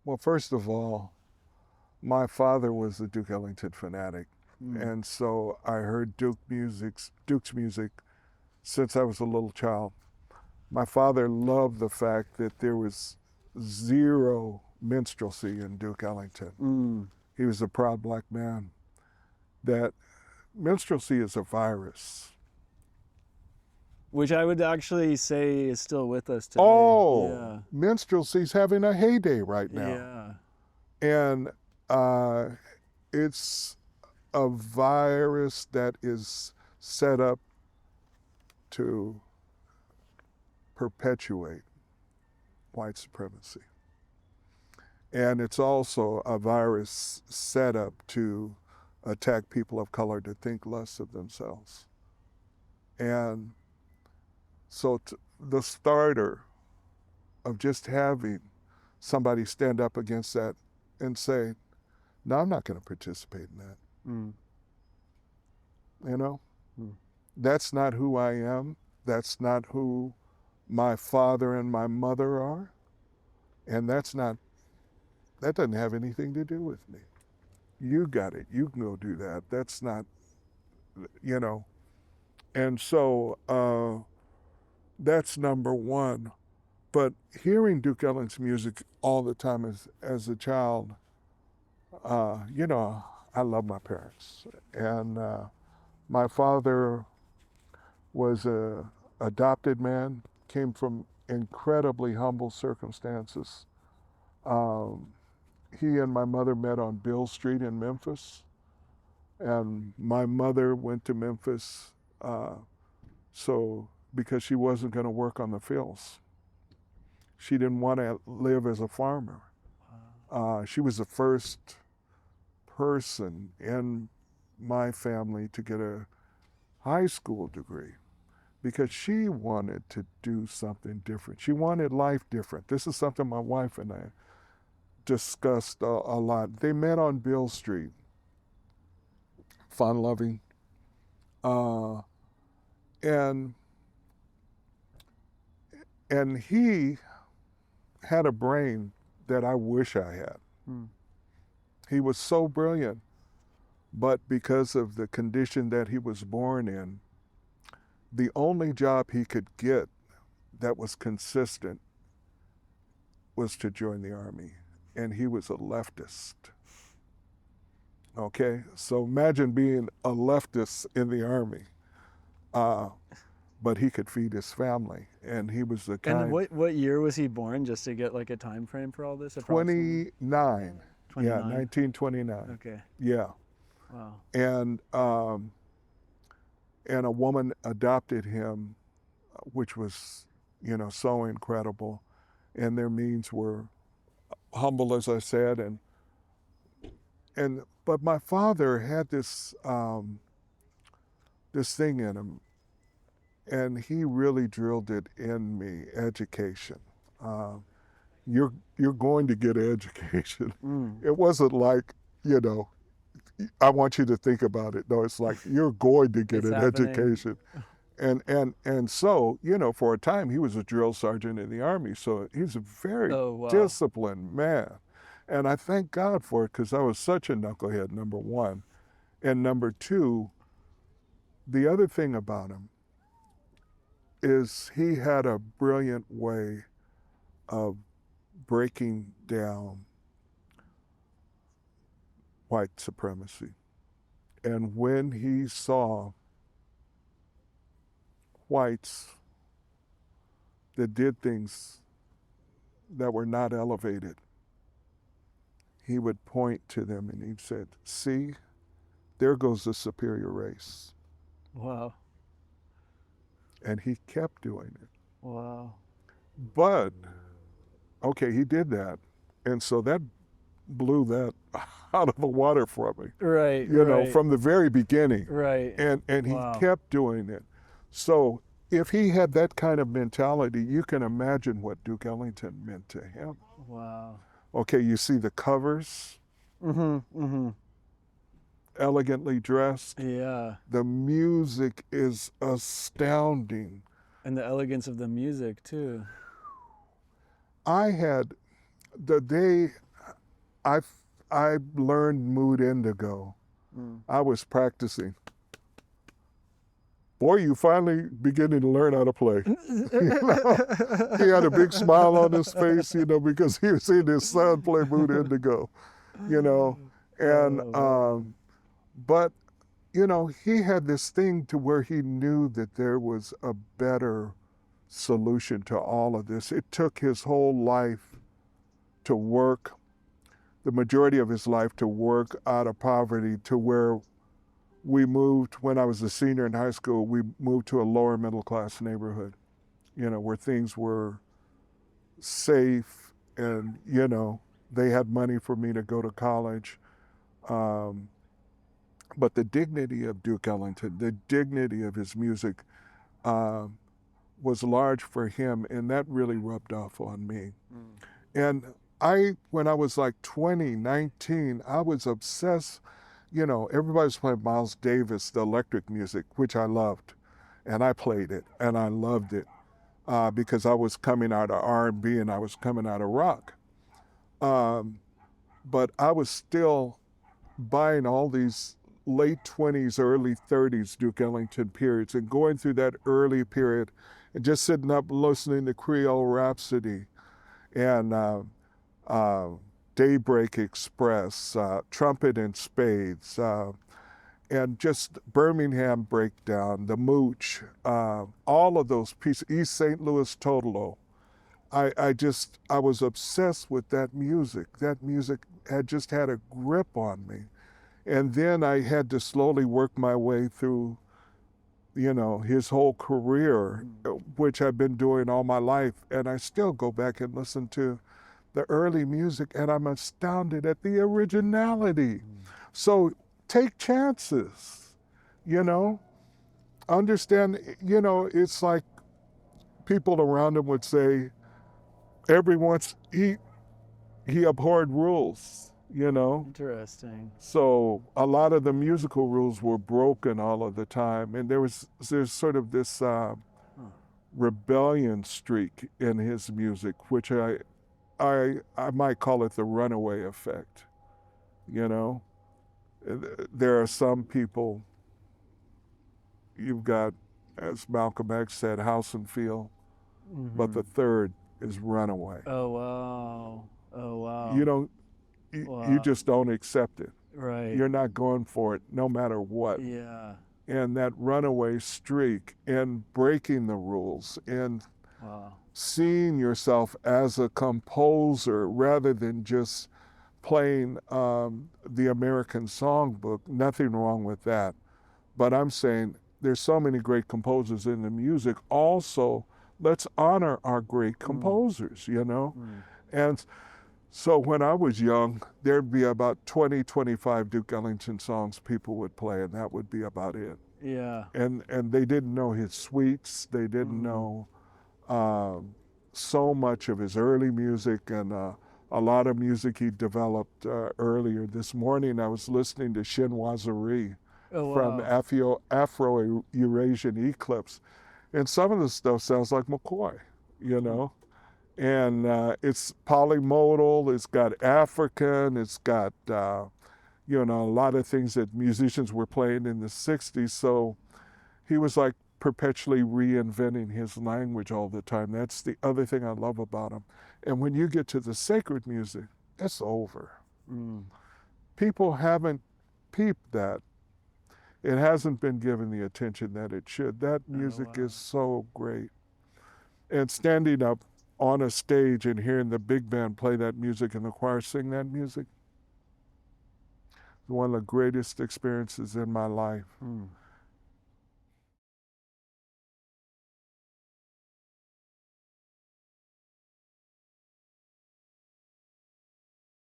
Well, first of all, my father was a Duke Ellington fanatic, and so I heard Duke's music since I was a little child. My father loved the fact that there was zero minstrelsy in Duke Ellington. He was a proud black man. That minstrelsy is a virus. Which I would actually say is still with us today. Oh, minstrelsy's having a heyday right now. Yeah. And it's a virus that is set up to perpetuate white supremacy. And it's also a virus set up to attack people of color to think less of themselves. And so the starter of just having somebody stand up against that and say, no, I'm not going to participate in that. You know, that's not who I am. That's not who my father and my mother are. And that doesn't have anything to do with me. You got it. You can go do that. That's not, you know. And so that's number one. But hearing Duke Ellington's music all the time as a child, you know, I love my parents. And my father was a adopted man, came from incredibly humble circumstances. He and my mother met on Beale Street in Memphis. And my mother went to Memphis because she wasn't going to work on the fields. She didn't want to live as a farmer. She was the first person in my family to get a high school degree because she wanted to do something different. She wanted life different. This is something my wife and I discussed a lot. They met on Beale Street, fun-loving, and he had a brain that I wish I had. He was so brilliant, but because of the condition that he was born in, the only job he could get that was consistent was to join the Army, and he was a leftist. Okay, so imagine being a leftist in the Army, but he could feed his family, and he was the kind. And what year was he born, just to get like a time frame for all this? 29. 29. Yeah, 1929. Okay. Yeah. Wow. And a woman adopted him, which was, you know, so incredible, and their means were humble, as I said, but my father had this thing in him, and he really drilled it in me: education. You're going to get an education. It wasn't like, you know, I want you to think about it. No, it's like you're going to get an education. And so, you know, for a time he was a drill sergeant in the Army, so he's a very disciplined man. And I thank God for it, because I was such a knucklehead, number one. And number two, the other thing about him is he had a brilliant way of breaking down white supremacy. And when he saw whites that did things that were not elevated, he would point to them and he said, see, there goes the superior race. Wow. And he kept doing it. Wow. But, okay, he did that. And so that blew that out of the water for me. Right. You know, from the very beginning. Right. And he kept doing it. So if he had that kind of mentality, you can imagine what Duke Ellington meant to him. Wow. Okay, you see the covers. Elegantly dressed. Yeah. The music is astounding. And the elegance of the music too. I had, the day I learned mood indigo. I was practicing. Boy, you finally beginning to learn how to play. He had a big smile on his face, because he was seeing his son play mood indigo, and but he had this thing to where he knew that there was a better solution to all of this. It took his whole life to work, the majority of his life to work out of poverty, to where we moved, when I was a senior in high school, we moved to a lower middle class neighborhood, where things were safe and, they had money for me to go to college. But the dignity of Duke Ellington, the dignity of his music was large for him, and that really rubbed off on me. And when I was like 20, 19, I was obsessed. Everybody was playing Miles Davis, the electric music, which I loved. And I played it, and I loved it because I was coming out of R&B and I was coming out of rock. But I was still buying all these late 20s, early 30s Duke Ellington periods and going through that early period and just sitting up listening to Creole Rhapsody and Daybreak Express, Trumpet and Spades, and just Birmingham Breakdown, The Mooch, all of those pieces, East St. Louis Totalo. I was obsessed with that music. That music had just had a grip on me. And then I had to slowly work my way through, his whole career, which I've been doing all my life. And I still go back and listen to the early music, and I'm astounded at the originality. So take chances, understand, it's like people around him would say, he abhorred rules, Interesting. So a lot of the musical rules were broken all of the time, and there's sort of this rebellion streak in his music, which I might call it the runaway effect. There are some people, you've got, as Malcolm X said, house and feel, but the third is runaway. Oh, wow. Oh, wow. You just don't accept it. Right. You're not going for it no matter what. Yeah. And that runaway streak and breaking the rules and seeing yourself as a composer rather than just playing the American songbook, nothing wrong with that. But I'm saying there's so many great composers in the music. Also, let's honor our great composers, And so when I was young, there'd be about 20, 25 Duke Ellington songs people would play, and that would be about it. Yeah. And they didn't know his suites. They didn't know so much of his early music and a lot of music he developed earlier. This morning I was listening to Chinoiserie from Afro-Eurasian Eclipse. And some of the stuff sounds like McCoy, And it's polymodal, it's got African, it's got, a lot of things that musicians were playing in the 60s. So he was like perpetually reinventing his language all the time. That's the other thing I love about him. And when you get to the sacred music, it's over. People haven't peeped that. It hasn't been given the attention that it should. That music is so great. And standing up on a stage and hearing the big band play that music and the choir sing that music, one of the greatest experiences in my life.